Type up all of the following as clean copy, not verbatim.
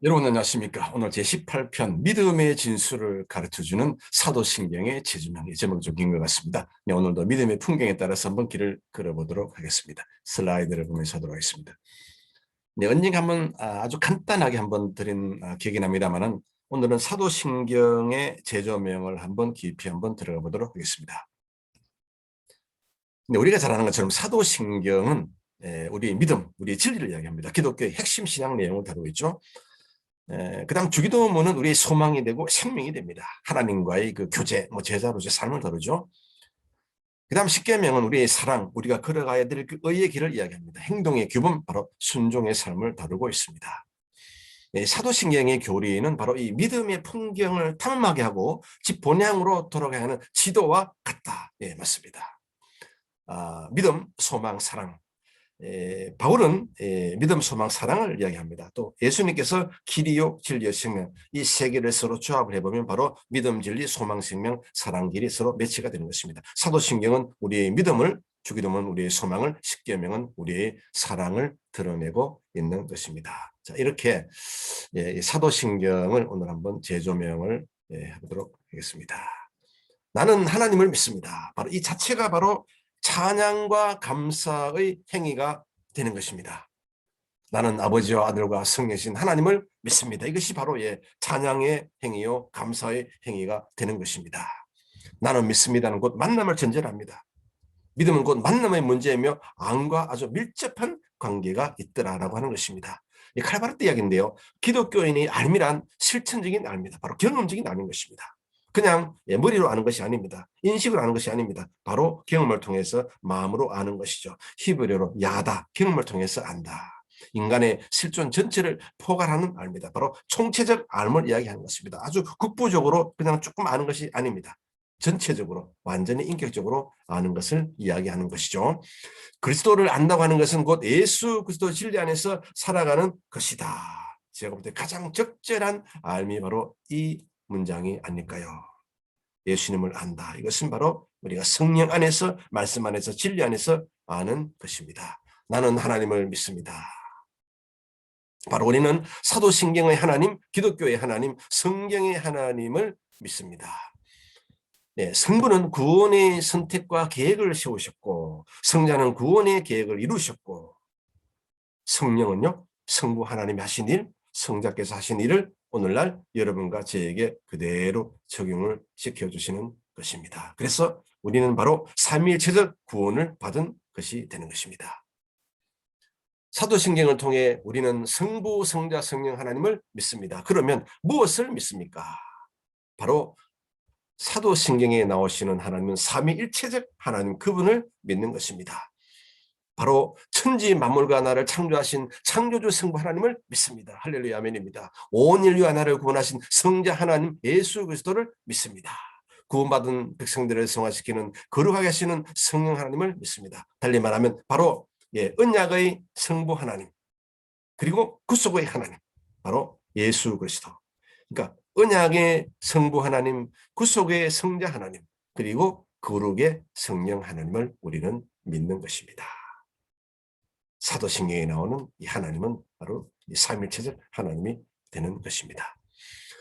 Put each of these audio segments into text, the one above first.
여러분 안녕하십니까? 오늘 제18편 믿음의 진수를 가르쳐주는 사도신경의 제주명의 제목 중인 것 같습니다. 네, 오늘도 믿음의 풍경에 따라서 한번 길을 걸어보도록 하겠습니다. 슬라이드를 보면서 하도록 하겠습니다. 네, 언젠가 한번 아주 간단하게 한번 드린 기억이 납니다만은 오늘은 사도신경의 제조명을 한번 깊이 한번 들어가 보도록 하겠습니다. 네, 우리가 잘 아는 것처럼 사도신경은 우리의 믿음, 우리의 진리를 이야기합니다. 기독교의 핵심 신앙 내용을 다루고 있죠. 그다음 주기도문은 우리의 소망이 되고 생명이 됩니다. 하나님과의 그 교제, 제자로서의 삶을 다루죠. 그다음 십계명은 우리의 사랑, 우리가 걸어가야 될 그 의의 길을 이야기합니다. 행동의 규범, 바로 순종의 삶을 다루고 있습니다. 사도신경의 교리는 바로 이 믿음의 풍경을 탐험하게 하고 집 본향으로 돌아가야 하는 지도와 같다. 예, 맞습니다. 믿음, 소망, 사랑. 바울은 믿음, 소망, 사랑을 이야기합니다. 또 예수님께서 길이요, 진리요, 생명 이 세 개를 서로 조합을 해보면 바로 믿음, 진리, 소망, 생명, 사랑, 길이 서로 매치가 되는 것입니다. 사도신경은 우리의 믿음을, 주기도문은 우리의 소망을, 십계명은 우리의 사랑을 드러내고 있는 것입니다. 자, 이렇게 사도신경을 오늘 한번 재조명을 해보도록 하겠습니다. 나는 하나님을 믿습니다. 바로 이 자체가 바로 찬양과 감사의 행위가 되는 것입니다. 나는 아버지와 아들과 성령이신 하나님을 믿습니다. 이것이 바로 찬양의 행위요 감사의 행위가 되는 것입니다. 나는 믿습니다는 곧 만남을 전제합니다. 믿음은 곧 만남의 문제이며 안과 아주 밀접한 관계가 있더라라고 하는 것입니다. 이 칼바르트 이야기인데요. 기독교인의 알미란 실천적인 알입니다. 바로 경험적인 알인 것입니다. 그냥 머리로 아는 것이 아닙니다. 인식으로 아는 것이 아닙니다. 바로 경험을 통해서 마음으로 아는 것이죠. 히브리어로 야다, 경험을 통해서 안다. 인간의 실존 전체를 포괄하는 알입니다. 바로 총체적 알을 이야기하는 것입니다. 아주 국부적으로 그냥 조금 아는 것이 아닙니다. 전체적으로 완전히 인격적으로 아는 것을 이야기하는 것이죠. 그리스도를 안다고 하는 것은 곧 예수 그리스도 진리 안에서 살아가는 것이다. 제가 볼 때 가장 적절한 알미 바로 이 문장이 아닐까요? 예수님을 안다. 이것은 바로 우리가 성령 안에서 말씀 안에서 진리 안에서 아는 것입니다. 나는 하나님을 믿습니다. 바로 우리는 사도신경의 하나님, 기독교의 하나님, 성경의 하나님을 믿습니다. 네, 성부는 구원의 선택과 계획을 세우셨고 성자는 구원의 계획을 이루셨고 성령은요 성부 하나님이 하신 일, 성자께서 하신 일을 오늘날 여러분과 저에게 그대로 적용을 시켜주시는 것입니다. 그래서 우리는 바로 삼위일체적 구원을 받은 것이 되는 것입니다. 사도신경을 통해 우리는 성부, 성자, 성령 하나님을 믿습니다. 그러면 무엇을 믿습니까? 바로 사도신경에 나오시는 하나님은 삼위일체적 하나님 그분을 믿는 것입니다. 바로 천지 만물과 나를 창조하신 창조주 성부 하나님을 믿습니다. 할렐루야 아멘입니다. 온 인류 하나를 구원하신 성자 하나님 예수 그리스도를 믿습니다. 구원받은 백성들을 성화시키는 거룩하게 하시는 성령 하나님을 믿습니다. 달리 말하면 바로 언약의 성부 하나님 그리고 구속의 하나님 바로 예수 그리스도. 그러니까 언약의 성부 하나님, 구속의 성자 하나님, 그리고 거룩의 성령 하나님을 우리는 믿는 것입니다. 사도신경에 나오는 이 하나님은 바로 이 삼일체적 하나님이 되는 것입니다.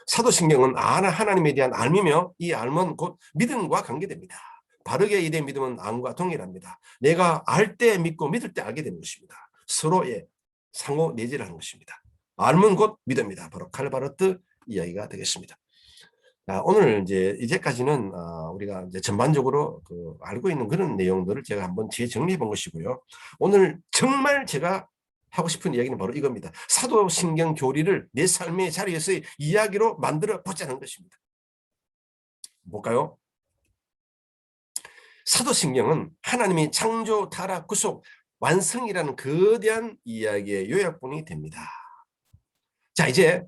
사도신경은 하나님에 대한 알미며 이 알은 곧 믿음과 관계됩니다. 바르게 이된 믿음은 암과 동일합니다. 내가 알 때 믿고 믿을 때 알게 되는 것입니다. 서로의 상호 내재를 하는 것입니다. 알은 곧 믿음이다. 바로 칼바르트 이야기가 되겠습니다. 오늘 이제까지는 우리가 이제 전반적으로 알고 있는 그런 내용들을 제가 한번 재정리해 본 것이고요. 오늘 정말 제가 하고 싶은 이야기는 바로 이겁니다. 사도신경 교리를 내 삶의 자리에서의 이야기로 만들어 보자는 것입니다. 볼까요? 사도신경은 하나님이 창조, 타락, 구속, 완성이라는 거대한 이야기의 요약본이 됩니다. 자, 이제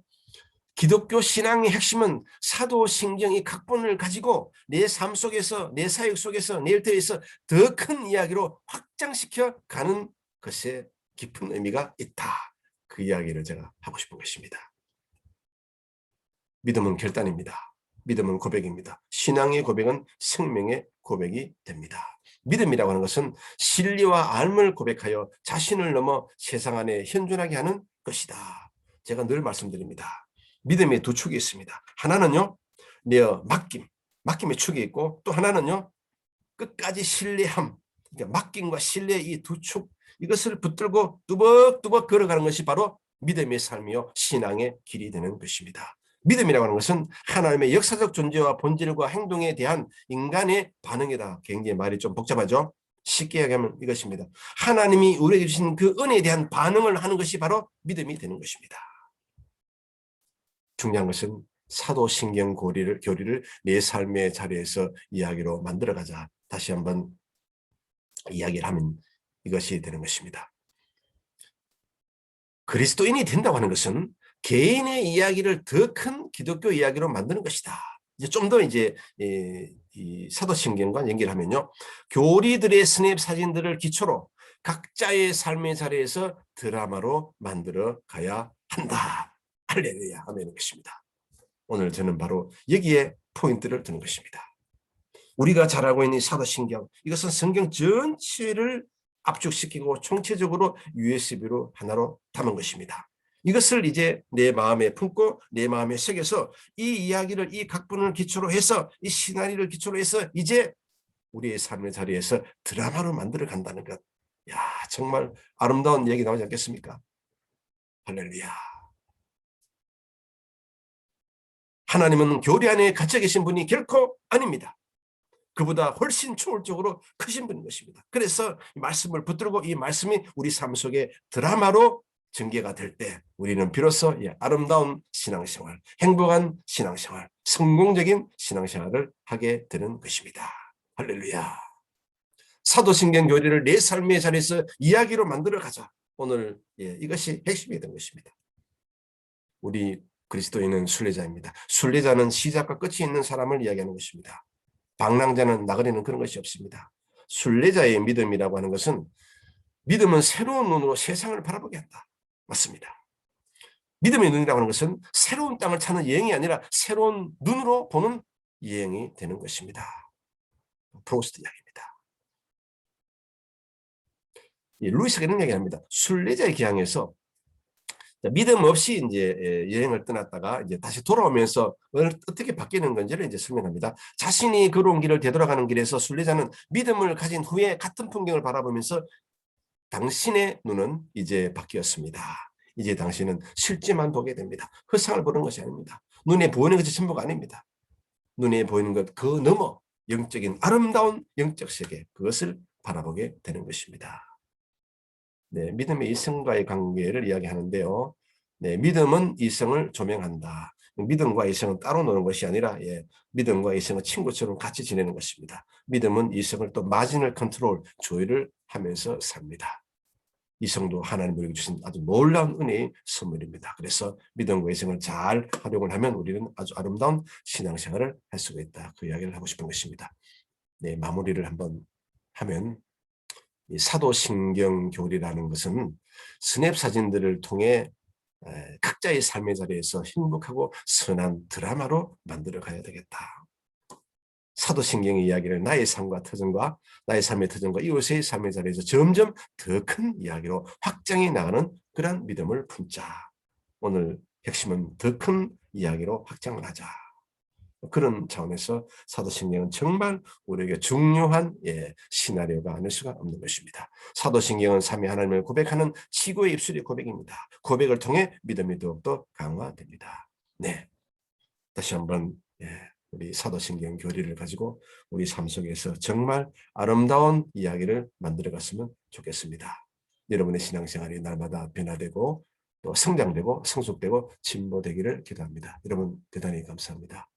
기독교 신앙의 핵심은 사도신경의 각본을 가지고 내 삶 속에서, 내 사역 속에서, 내 일터에서 더 큰 이야기로 확장시켜 가는 것에 깊은 의미가 있다. 그 이야기를 제가 하고 싶은 것입니다. 믿음은 결단입니다. 믿음은 고백입니다. 신앙의 고백은 생명의 고백이 됩니다. 믿음이라고 하는 것은 진리와 알을 고백하여 자신을 넘어 세상 안에 현존하게 하는 것이다. 제가 늘 말씀드립니다. 믿음의 두 축이 있습니다. 하나는요, 맡김의 축이 있고, 또 하나는요, 끝까지 신뢰함. 그러니까 맡김과 신뢰 이 두 축, 이것을 붙들고 뚜벅뚜벅 걸어가는 것이 바로 믿음의 삶이요 신앙의 길이 되는 것입니다. 믿음이라고 하는 것은 하나님의 역사적 존재와 본질과 행동에 대한 인간의 반응이다. 굉장히 말이 좀 복잡하죠. 쉽게 얘기하면 이것입니다. 하나님이 우리에게 주신 그 은혜에 대한 반응을 하는 것이 바로 믿음이 되는 것입니다. 중요한 것은 사도신경 교리를 내 삶의 자리에서 이야기로 만들어가자. 다시 한번 이야기를 하면 이것이 되는 것입니다. 그리스도인이 된다고 하는 것은 개인의 이야기를 더 큰 기독교 이야기로 만드는 것이다. 이제 좀 더 이 사도신경과 연결하면요, 교리들의 스냅 사진들을 기초로 각자의 삶의 자리에서 드라마로 만들어 가야 한다. 할렐루야 하면 것입니다. 오늘 저는 바로 여기에 포인트를 두는 것입니다. 우리가 잘 알고 있는 사도신경, 이것은 성경 전체를 압축시키고 총체적으로 USB로 하나로 담은 것입니다. 이것을 이제 내 마음에 품고 내 마음에 새겨서 이 이야기를, 이 각본을 기초로 해서, 이 시나리오를 기초로 해서 이제 우리의 삶의 자리에서 드라마로 만들어 간다는 것. 야, 정말 아름다운 얘기 나오지 않겠습니까? 할렐루야. 하나님은 교리 안에 갇혀 계신 분이 결코 아닙니다. 그보다 훨씬 초월적으로 크신 분인 것입니다. 그래서 말씀을 붙들고 이 말씀이 우리 삶 속에 드라마로 전개가 될 때 우리는 비로소 아름다운 신앙생활, 행복한 신앙생활, 성공적인 신앙생활을 하게 되는 것입니다. 할렐루야. 사도신경 교리를 내 삶의 자리에서 이야기로 만들어 가자. 오늘 이것이 핵심이 된 것입니다. 우리 그리스도인은 순례자입니다. 순례자는 시작과 끝이 있는 사람을 이야기하는 것입니다. 방랑자는 나그네는 그런 것이 없습니다. 순례자의 믿음이라고 하는 것은, 믿음은 새로운 눈으로 세상을 바라보게 한다. 맞습니다. 믿음의 눈이라고 하는 것은 새로운 땅을 찾는 여행이 아니라 새로운 눈으로 보는 여행이 되는 것입니다. 프로스트 이야기입니다. 루이스가 이런 얘기합니다. 순례자의 기항에서 믿음 없이 이제 여행을 떠났다가 이제 다시 돌아오면서 어떻게 바뀌는 건지를 이제 설명합니다. 자신이 걸어온 길을 되돌아가는 길에서 순례자는 믿음을 가진 후에 같은 풍경을 바라보면서 당신의 눈은 이제 바뀌었습니다. 이제 당신은 실제만 보게 됩니다. 허상을 보는 것이 아닙니다. 눈에 보이는 것이 전부가 아닙니다. 눈에 보이는 것 그 너머 영적인 아름다운 영적 세계, 그것을 바라보게 되는 것입니다. 네, 믿음의 이성과의 관계를 이야기하는데요. 네, 믿음은 이성을 조명한다. 믿음과 이성은 따로 노는 것이 아니라 믿음과 이성은 친구처럼 같이 지내는 것입니다. 믿음은 이성을 또 마지널 컨트롤, 조율을 하면서 삽니다. 이성도 하나님 우리에게 주신 아주 놀라운 은혜의 선물입니다. 그래서 믿음과 이성을 잘 활용을 하면 우리는 아주 아름다운 신앙생활을 할 수가 있다. 그 이야기를 하고 싶은 것입니다. 네, 마무리를 한번 하면, 이 사도신경 교리라는 것은 스냅 사진들을 통해 각자의 삶의 자리에서 행복하고 선한 드라마로 만들어 가야 되겠다. 사도신경의 이야기를 나의 삶과 터전과 나의 삶의 터전과 이웃의 삶의 자리에서 점점 더 큰 이야기로 확장해 나가는 그런 믿음을 품자. 오늘 핵심은 더 큰 이야기로 확장을 하자. 그런 차원에서 사도신경은 정말 우리에게 중요한 시나리오가 아닐 수가 없는 것입니다. 사도신경은 삼위 하나님을 고백하는 지구의 입술의 고백입니다. 고백을 통해 믿음이 더욱더 강화됩니다. 네, 다시 한번 우리 사도신경 교리를 가지고 우리 삶 속에서 정말 아름다운 이야기를 만들어갔으면 좋겠습니다. 여러분의 신앙생활이 날마다 변화되고 또 성장되고 성숙되고 진보되기를 기도합니다. 여러분 대단히 감사합니다.